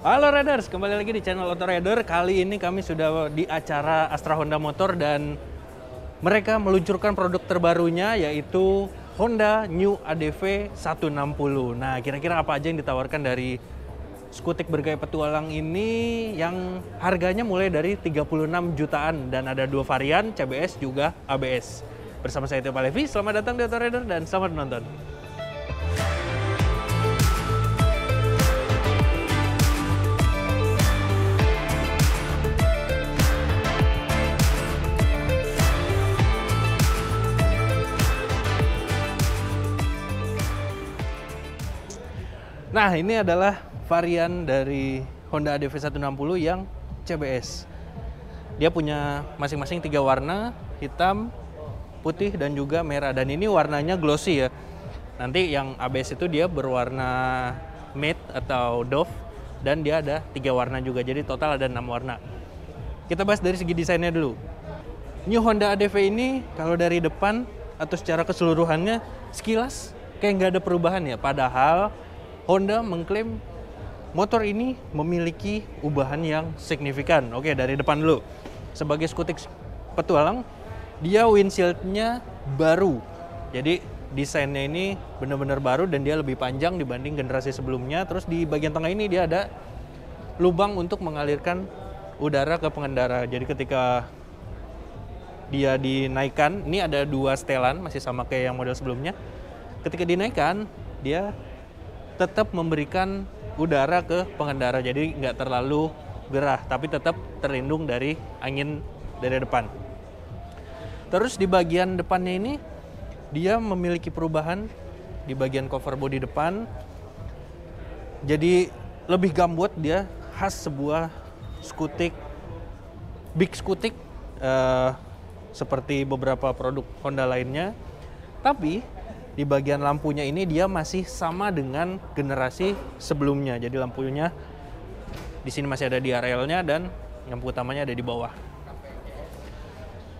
Halo Riders, kembali lagi di channel Auto Rider. Kali ini kami sudah di acara Astra Honda Motor dan mereka meluncurkan produk terbarunya yaitu Honda New ADV 160. Nah, kira-kira apa aja yang ditawarkan dari skutik bergaya petualang ini yang harganya mulai dari 36 jutaan dan ada dua varian, CBS juga ABS. Bersama saya Tio Palevi, selamat datang di Auto Rider dan selamat menonton. Nah, ini adalah varian dari Honda ADV 160 yang CBS. Dia punya masing-masing 3 warna, hitam, putih, dan juga merah. Dan ini warnanya glossy ya. Nanti yang ABS itu dia berwarna matte atau doff, dan dia ada 3 warna juga. Jadi total ada 6 warna. Kita bahas dari segi desainnya dulu. New Honda ADV ini kalau dari depan atau secara keseluruhannya sekilas kayak nggak ada perubahan ya. Padahal Honda mengklaim motor ini memiliki ubahan yang signifikan. Oke, dari depan dulu. Sebagai skutik petualang, dia windshield-nya baru. Jadi desainnya ini benar-benar baru dan dia lebih panjang dibanding generasi sebelumnya. Terus di bagian tengah ini dia ada lubang untuk mengalirkan udara ke pengendara. Jadi ketika dia dinaikkan, ini ada 2 setelan, masih sama kayak yang model sebelumnya. Ketika dinaikkan, dia tetap memberikan udara ke pengendara, jadi nggak terlalu gerah, tapi tetap terlindung dari angin dari depan. Terus di bagian depannya ini, dia memiliki perubahan di bagian cover bodi depan. Jadi lebih gambut, dia khas sebuah skutik, big skutik, seperti beberapa produk Honda lainnya. Tapi di bagian lampunya ini dia masih sama dengan generasi sebelumnya. Jadi lampunya di sini masih ada di RL-nya dan lampu utamanya ada di bawah.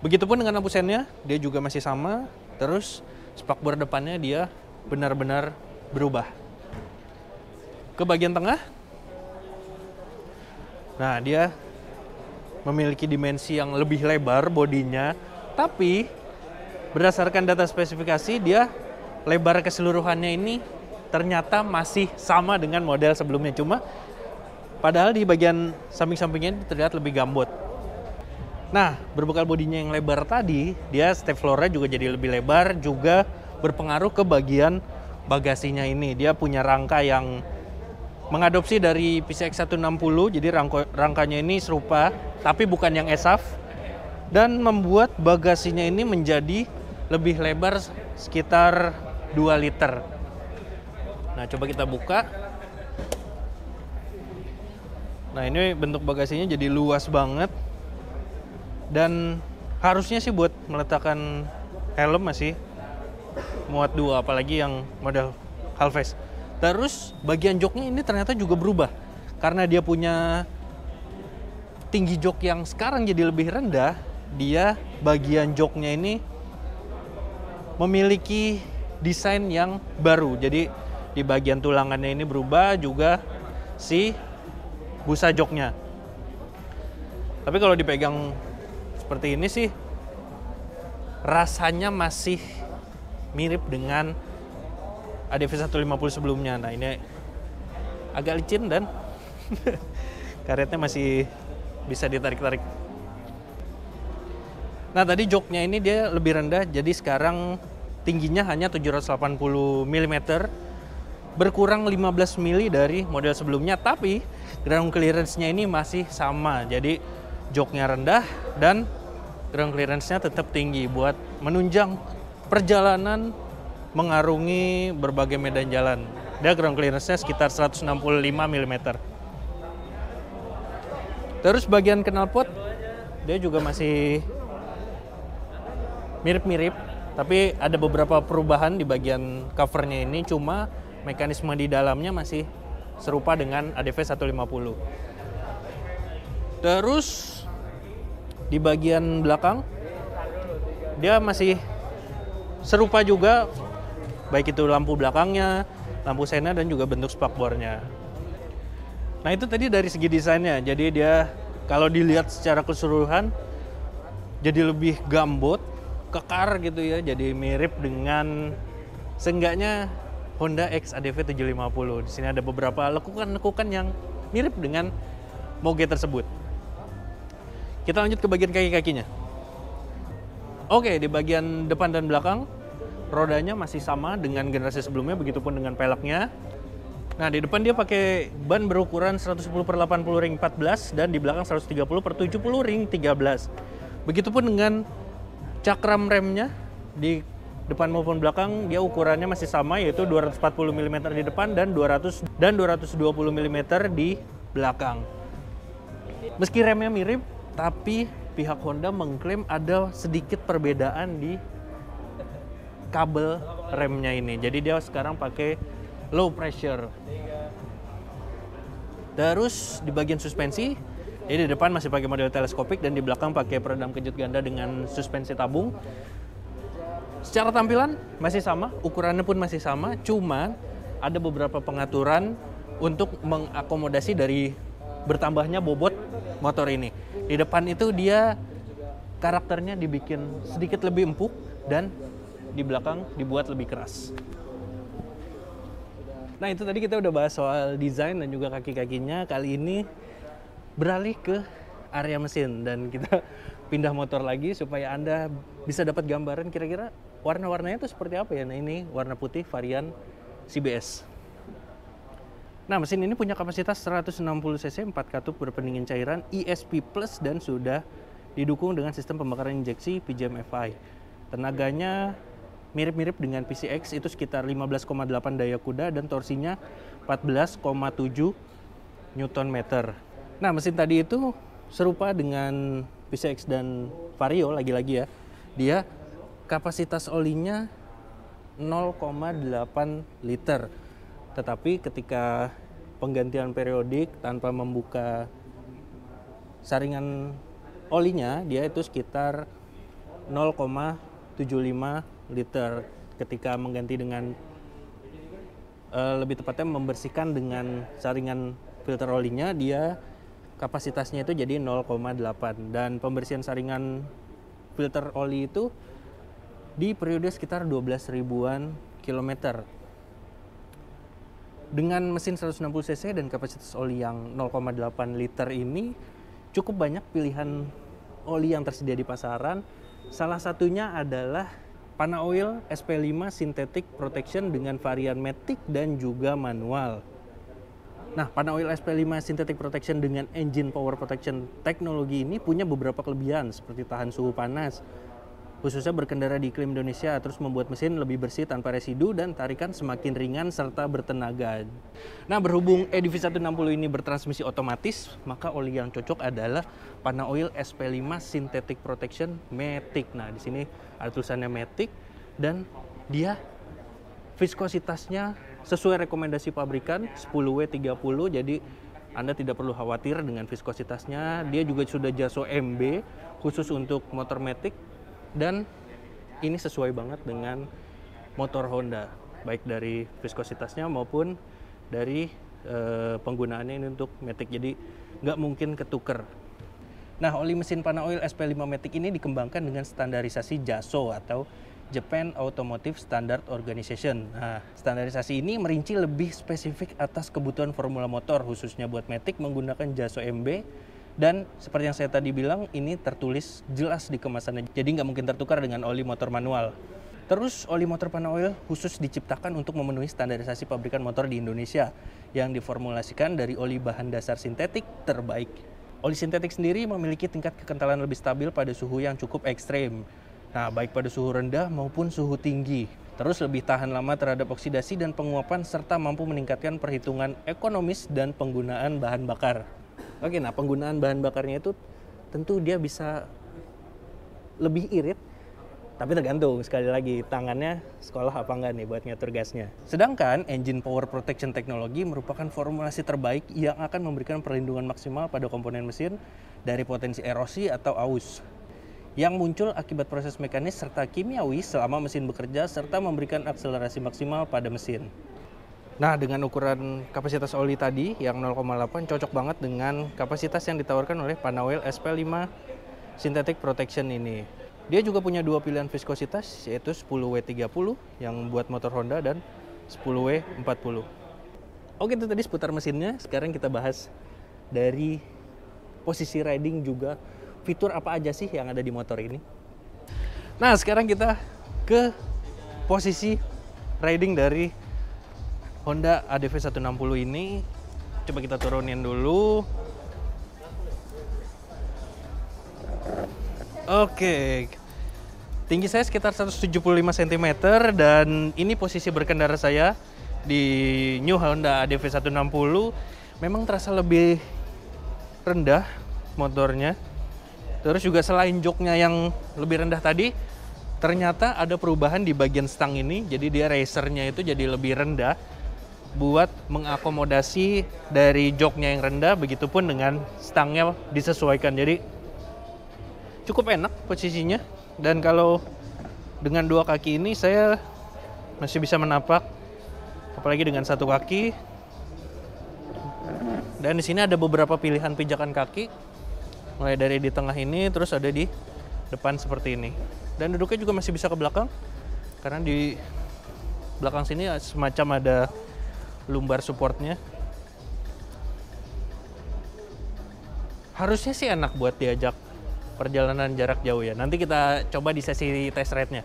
Begitupun dengan lampu sennya, dia juga masih sama. Terus spakbor depannya dia benar-benar berubah. Ke bagian tengah, nah dia memiliki dimensi yang lebih lebar bodinya, tapi berdasarkan data spesifikasi dia lebar keseluruhannya ini ternyata masih sama dengan model sebelumnya. Cuma padahal di bagian samping-sampingnya terlihat lebih gambut. Nah, berbekal bodinya yang lebar tadi, dia step floor-nya juga jadi lebih lebar, juga berpengaruh ke bagian bagasinya ini. Dia punya rangka yang mengadopsi dari PCX 160, jadi rangkanya ini serupa, tapi bukan yang ESAF, dan membuat bagasinya ini menjadi lebih lebar sekitar 2 liter. Nah, coba kita buka. Nah, ini bentuk bagasinya jadi luas banget. Dan harusnya sih buat meletakkan helm masih muat 2, apalagi yang model half-face. Terus bagian joknya ini ternyata juga berubah. Karena dia punya tinggi jok yang sekarang jadi lebih rendah, dia bagian joknya ini memiliki desain yang baru. Jadi di bagian tulangannya ini berubah, juga si busa joknya. Tapi kalau dipegang seperti ini sih rasanya masih mirip dengan ADV 150 sebelumnya. Nah, ini agak licin dan karetnya masih bisa ditarik-tarik. Nah, tadi joknya ini dia lebih rendah, jadi sekarang tingginya hanya 780 mm, berkurang 15 mm dari model sebelumnya, tapi ground clearance-nya ini masih sama. Jadi joknya rendah dan ground clearance-nya tetap tinggi buat menunjang perjalanan mengarungi berbagai medan jalan. Dia ground clearance-nya sekitar 165 mm. Terus bagian knalpot dia juga masih mirip-mirip, tapi ada beberapa perubahan di bagian covernya ini, cuma mekanisme di dalamnya masih serupa dengan ADV 150. Terus di bagian belakang dia masih serupa juga, baik itu lampu belakangnya, lampu sena, dan juga bentuk spakbornya. Nah itu tadi dari segi desainnya, jadi dia kalau dilihat secara keseluruhan jadi lebih gambot, kekar gitu ya, jadi mirip dengan seenggaknya Honda X ADV 750. Di sini ada beberapa lekukan-lekukan yang mirip dengan moge tersebut. Kita lanjut ke bagian kaki-kakinya. Oke, di bagian depan dan belakang rodanya masih sama dengan generasi sebelumnya, begitupun dengan peleknya. Nah, di depan dia pakai ban berukuran 110/80 ring 14 dan di belakang 130/70 ring 13. Begitupun dengan cakram remnya di depan maupun belakang, dia ukurannya masih sama, yaitu 240 mm di depan dan 220 mm di belakang. Meski remnya mirip, tapi pihak Honda mengklaim ada sedikit perbedaan di kabel remnya ini. Jadi dia sekarang pakai low pressure. Terus di bagian suspensi, jadi di depan masih pakai model teleskopik dan di belakang pakai peredam kejut ganda dengan suspensi tabung. Secara tampilan masih sama, ukurannya pun masih sama, cuma ada beberapa pengaturan untuk mengakomodasi dari bertambahnya bobot motor ini. Di depan itu dia karakternya dibikin sedikit lebih empuk dan di belakang dibuat lebih keras. Nah itu tadi kita udah bahas soal desain dan juga kaki-kakinya. Kali ini beralih ke area mesin dan kita pindah motor lagi supaya Anda bisa dapat gambaran kira-kira warna-warnanya itu seperti apa ya. Nah ini warna putih varian CBS. Nah mesin ini punya kapasitas 160 cc, 4 katup berpendingin cairan ESP Plus dan sudah didukung dengan sistem pembakaran injeksi PGM FI. Tenaganya mirip-mirip dengan PCX, itu sekitar 15,8 daya kuda dan torsinya 14,7 Nm. Nah mesin tadi itu serupa dengan PCX dan Vario lagi-lagi ya. Dia kapasitas olinya 0,8 liter. Tetapi ketika penggantian periodik tanpa membuka saringan olinya, dia itu sekitar 0,75 liter. Ketika mengganti dengan lebih tepatnya membersihkan dengan saringan filter olinya, dia kapasitasnya itu jadi 0,8. Dan pembersihan saringan filter oli itu di periode sekitar 12 ribuan kilometer. Dengan mesin 160 cc dan kapasitas oli yang 0,8 liter ini, cukup banyak pilihan oli yang tersedia di pasaran. Salah satunya adalah Panaoil SP5 Synthetic Protection dengan varian Matic dan juga manual. Nah, Panaoil SP5 Synthetic Protection dengan Engine Power Protection teknologi ini punya beberapa kelebihan seperti tahan suhu panas, khususnya berkendara di iklim Indonesia, terus membuat mesin lebih bersih tanpa residu dan tarikan semakin ringan serta bertenaga. Nah, berhubung EDV 160 ini bertransmisi otomatis, maka oli yang cocok adalah Panaoil SP5 Synthetic Protection Matic. Nah, di sini ada tulisannya Matic dan dia viskositasnya sesuai rekomendasi pabrikan 10W30, jadi Anda tidak perlu khawatir dengan viskositasnya. Dia juga sudah JASO MB khusus untuk motor Matic. Dan ini sesuai banget dengan motor Honda, baik dari viskositasnya maupun dari penggunaannya ini untuk Matic, jadi nggak mungkin ketuker. Nah, oli mesin Panaoil SP5 Matic ini dikembangkan dengan standarisasi JASO atau Japan Automotive Standard Organization. Nah, standarisasi ini merinci lebih spesifik atas kebutuhan formula motor, khususnya buat Matic menggunakan JASO MB. Dan seperti yang saya tadi bilang, ini tertulis jelas di kemasannya, jadi nggak mungkin tertukar dengan oli motor manual. Terus oli motor Panaoil khusus diciptakan untuk memenuhi standarisasi pabrikan motor di Indonesia yang diformulasikan dari oli bahan dasar sintetik terbaik. Oli sintetik sendiri memiliki tingkat kekentalan lebih stabil pada suhu yang cukup ekstrem. Nah, baik pada suhu rendah maupun suhu tinggi. Terus lebih tahan lama terhadap oksidasi dan penguapan serta mampu meningkatkan perhitungan ekonomis dan penggunaan bahan bakar. Oke, nah penggunaan bahan bakarnya itu tentu dia bisa lebih irit, tapi tergantung sekali lagi tangannya sekolah apa enggak nih buat ngatur gasnya. Sedangkan Engine Power Protection Technology merupakan formulasi terbaik yang akan memberikan perlindungan maksimal pada komponen mesin dari potensi erosi atau aus yang muncul akibat proses mekanis serta kimiawi selama mesin bekerja serta memberikan akselerasi maksimal pada mesin. Nah, dengan ukuran kapasitas oli tadi yang 0,8 cocok banget dengan kapasitas yang ditawarkan oleh Panawel SP5 Synthetic Protection ini. Dia juga punya dua pilihan viskositas, yaitu 10W30 yang buat motor Honda dan 10W40. Oke, itu tadi seputar mesinnya. Sekarang kita bahas dari posisi riding juga, fitur apa aja sih yang ada di motor ini. Nah, sekarang kita ke posisi riding dari Honda ADV 160 ini. Coba kita turunin dulu. Oke. Tinggi saya sekitar 175 cm dan ini posisi berkendara saya di New Honda ADV 160. Memang terasa lebih rendah motornya. Terus juga selain joknya yang lebih rendah tadi, ternyata ada perubahan di bagian stang ini. Jadi dia racernya itu jadi lebih rendah buat mengakomodasi dari joknya yang rendah, begitupun dengan stangnya disesuaikan. Jadi cukup enak posisinya. Dan kalau dengan dua kaki ini saya masih bisa menapak, apalagi dengan satu kaki. Dan di sini ada beberapa pilihan pijakan kaki, mulai dari di tengah ini, terus ada di depan seperti ini. Dan duduknya juga masih bisa ke belakang, karena di belakang sini semacam ada lumbar supportnya. Harusnya sih enak buat diajak perjalanan jarak jauh ya. Nanti kita coba di sesi test ride-nya.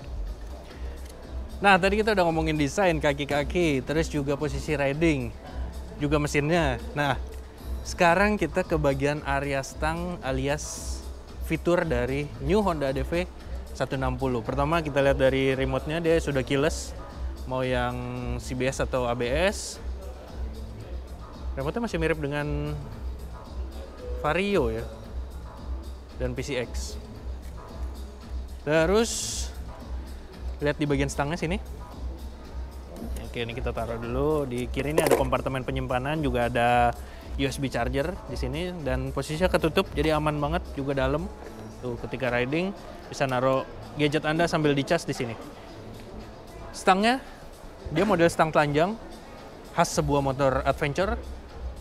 Nah, tadi kita udah ngomongin desain kaki-kaki, terus juga posisi riding, juga mesinnya. Nah, sekarang kita ke bagian area stang alias fitur dari New Honda ADV 160. Pertama kita lihat dari remote-nya, dia sudah keyless, mau yang CBS atau ABS. Remote-nya masih mirip dengan Vario ya, dan PCX. Terus lihat di bagian stangnya sini. Oke, ini kita taruh dulu. Di kiri ini ada kompartemen penyimpanan, juga ada USB charger di sini, dan posisinya ketutup jadi aman banget, juga dalam. Tuh, ketika riding bisa naruh gadget Anda sambil dicas di sini. Stangnya dia model stang telanjang khas sebuah motor adventure.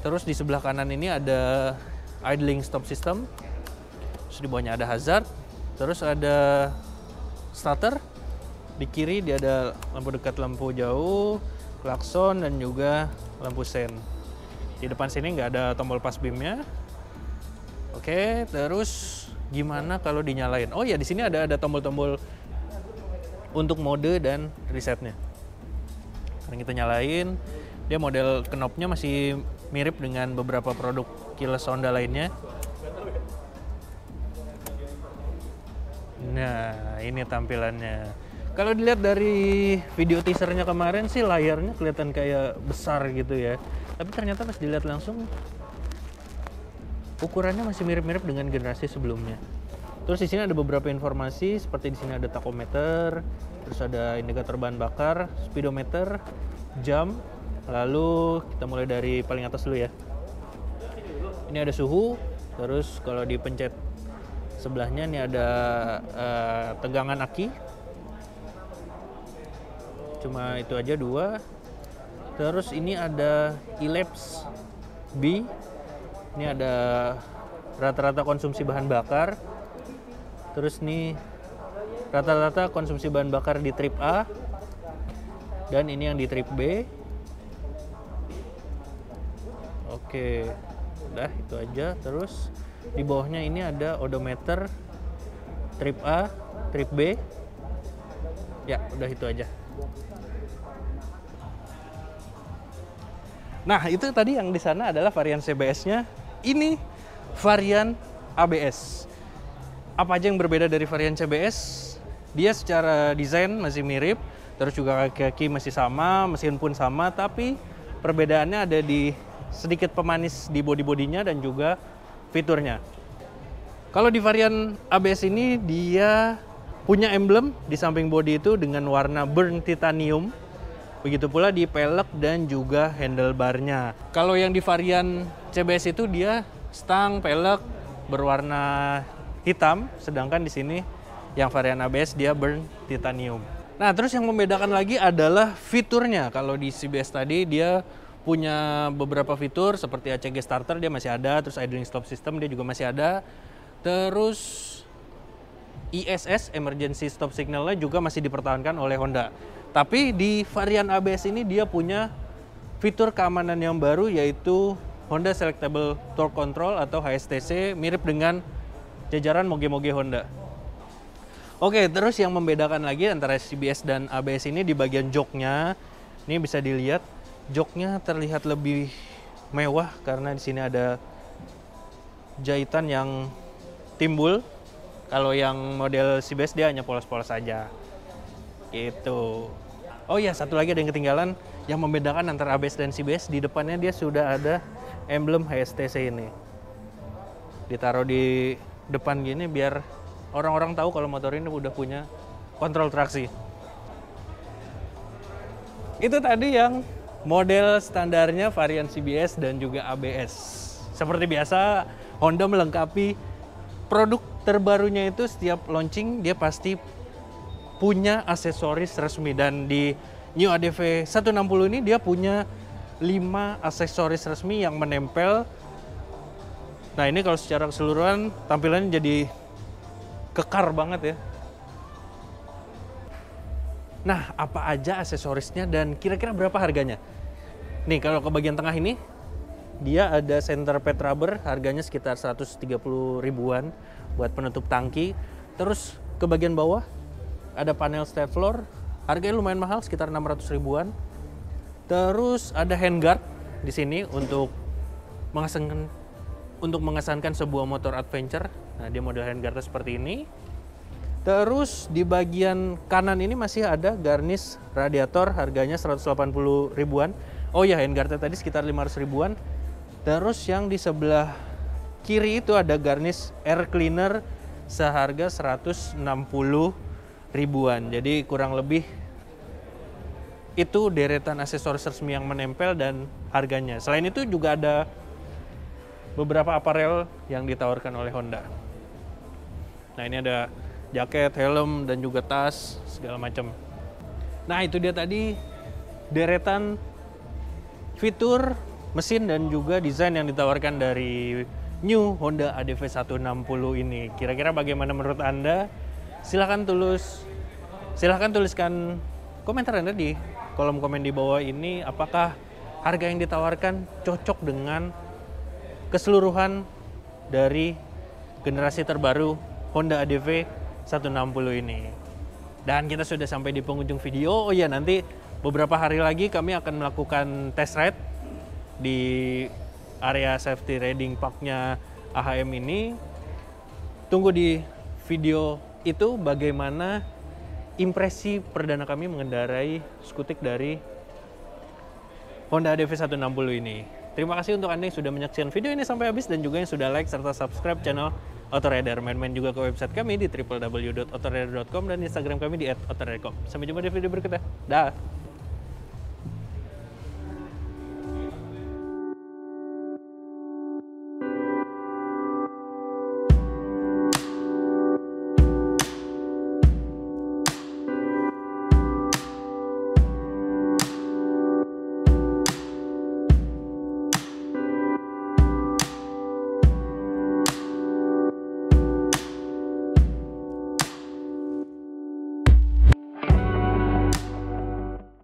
Terus di sebelah kanan ini ada idling stop system. Terus di bawahnya ada hazard. Terus ada starter. Di kiri dia ada lampu dekat, lampu jauh, klakson, dan juga lampu sen. Di depan sini nggak ada tombol pas beamnya. Oke, terus gimana kalau dinyalain? Oh ya, di sini ada tombol-tombol untuk mode dan resetnya. Sekarang kita nyalain. Dia model knopnya masih mirip dengan beberapa produk keyless Honda lainnya. Nah, ini tampilannya. Kalau dilihat dari video teasernya kemarin sih layarnya kelihatan kayak besar gitu ya. Tapi ternyata pas dilihat langsung ukurannya masih mirip-mirip dengan generasi sebelumnya. Terus di sini ada beberapa informasi, seperti di sini ada tachometer, terus ada indikator bahan bakar, speedometer, jam. Lalu kita mulai dari paling atas dulu ya. Ini ada suhu, terus kalau dipencet sebelahnya ini ada tegangan aki. Cuma itu aja, dua. Terus ini ada elapsed B. Ini ada rata-rata konsumsi bahan bakar. Terus nih rata-rata konsumsi bahan bakar di trip A. Dan ini yang di trip B. Oke, udah itu aja. Terus di bawahnya ini ada odometer trip A, trip B. Ya, udah itu aja. Nah, itu tadi yang di sana adalah varian CBS-nya. Ini varian ABS. Apa aja yang berbeda dari varian CBS? Dia secara desain masih mirip, terus juga kaki-kaki masih sama, mesin pun sama, tapi perbedaannya ada di sedikit pemanis di bodi-bodinya dan juga fiturnya. Kalau di varian ABS ini dia punya emblem di samping bodi itu dengan warna burn titanium. Begitu pula di pelek dan juga handlebarnya. Kalau yang di varian CBS itu dia stang pelek berwarna hitam, sedangkan di sini yang varian ABS dia burn titanium. Nah, terus yang membedakan lagi adalah fiturnya. Kalau di CBS tadi dia punya beberapa fitur seperti ACG starter dia masih ada, terus idling stop system dia juga masih ada. Terus ISS emergency stop signalnya juga masih dipertahankan oleh Honda. Tapi di varian ABS ini dia punya fitur keamanan yang baru yaitu Honda Selectable Torque Control atau HSTC, mirip dengan jajaran moge-moge Honda. Oke, terus yang membedakan lagi antara CBS dan ABS ini di bagian joknya. Ini bisa dilihat, joknya terlihat lebih mewah karena di sini ada jahitan yang timbul. Kalau yang model CBS dia hanya polos-polos saja. Gitu. Oh iya, satu lagi ada yang ketinggalan. Yang membedakan antara ABS dan CBS, di depannya dia sudah ada emblem HSTC ini. Ditaruh di depan gini biar orang-orang tahu kalau motor ini udah punya kontrol traksi. Itu tadi yang model standarnya varian CBS dan juga ABS. Seperti biasa, Honda melengkapi produk terbarunya itu setiap launching dia pasti punya aksesoris resmi, dan di New ADV 160 ini dia punya 5 aksesoris resmi yang menempel. Nah, ini kalau secara keseluruhan tampilannya jadi kekar banget ya. Nah, apa aja aksesorisnya dan kira-kira berapa harganya? Nih, kalau ke bagian tengah ini dia ada center pad rubber, harganya sekitar 130 ribuan buat penutup tangki. Terus ke bagian bawah ada panel step floor, harganya lumayan mahal, sekitar 600 ribuan. Terus ada handguard di sini untuk mengesankan sebuah motor adventure. Nah, dia model handguardnya seperti ini. Terus di bagian kanan ini masih ada garnish radiator, harganya 180 ribuan. Oh ya, handguardnya tadi sekitar 500 ribuan. Terus yang di sebelah kiri itu ada garnish air cleaner seharga 160 ribuan. Jadi kurang lebih itu deretan aksesoris resmi yang menempel dan harganya. Selain itu juga ada beberapa apparel yang ditawarkan oleh Honda. Nah, ini ada jaket, helm, dan juga tas, segala macam. Nah, itu dia tadi deretan fitur, mesin, dan juga desain yang ditawarkan dari New Honda ADV 160 ini. Kira-kira bagaimana menurut Anda? Silahkan tuliskan komentar Anda di kolom komen di bawah ini. Apakah harga yang ditawarkan cocok dengan keseluruhan dari generasi terbaru Honda ADV 160 ini. Dan kita sudah sampai di penghujung video. Oh iya, nanti beberapa hari lagi kami akan melakukan test ride di area safety riding parknya AHM ini. Tunggu di video itu bagaimana impresi perdana kami mengendarai skutik dari Honda ADV 160 ini. Terima kasih untuk Anda yang sudah menyaksikan video ini sampai habis dan juga yang sudah like serta subscribe channel Autorider. Main-main juga ke website kami di www.autorider.com dan Instagram kami di @autorider.com. Sampai jumpa di video berikutnya. Dah.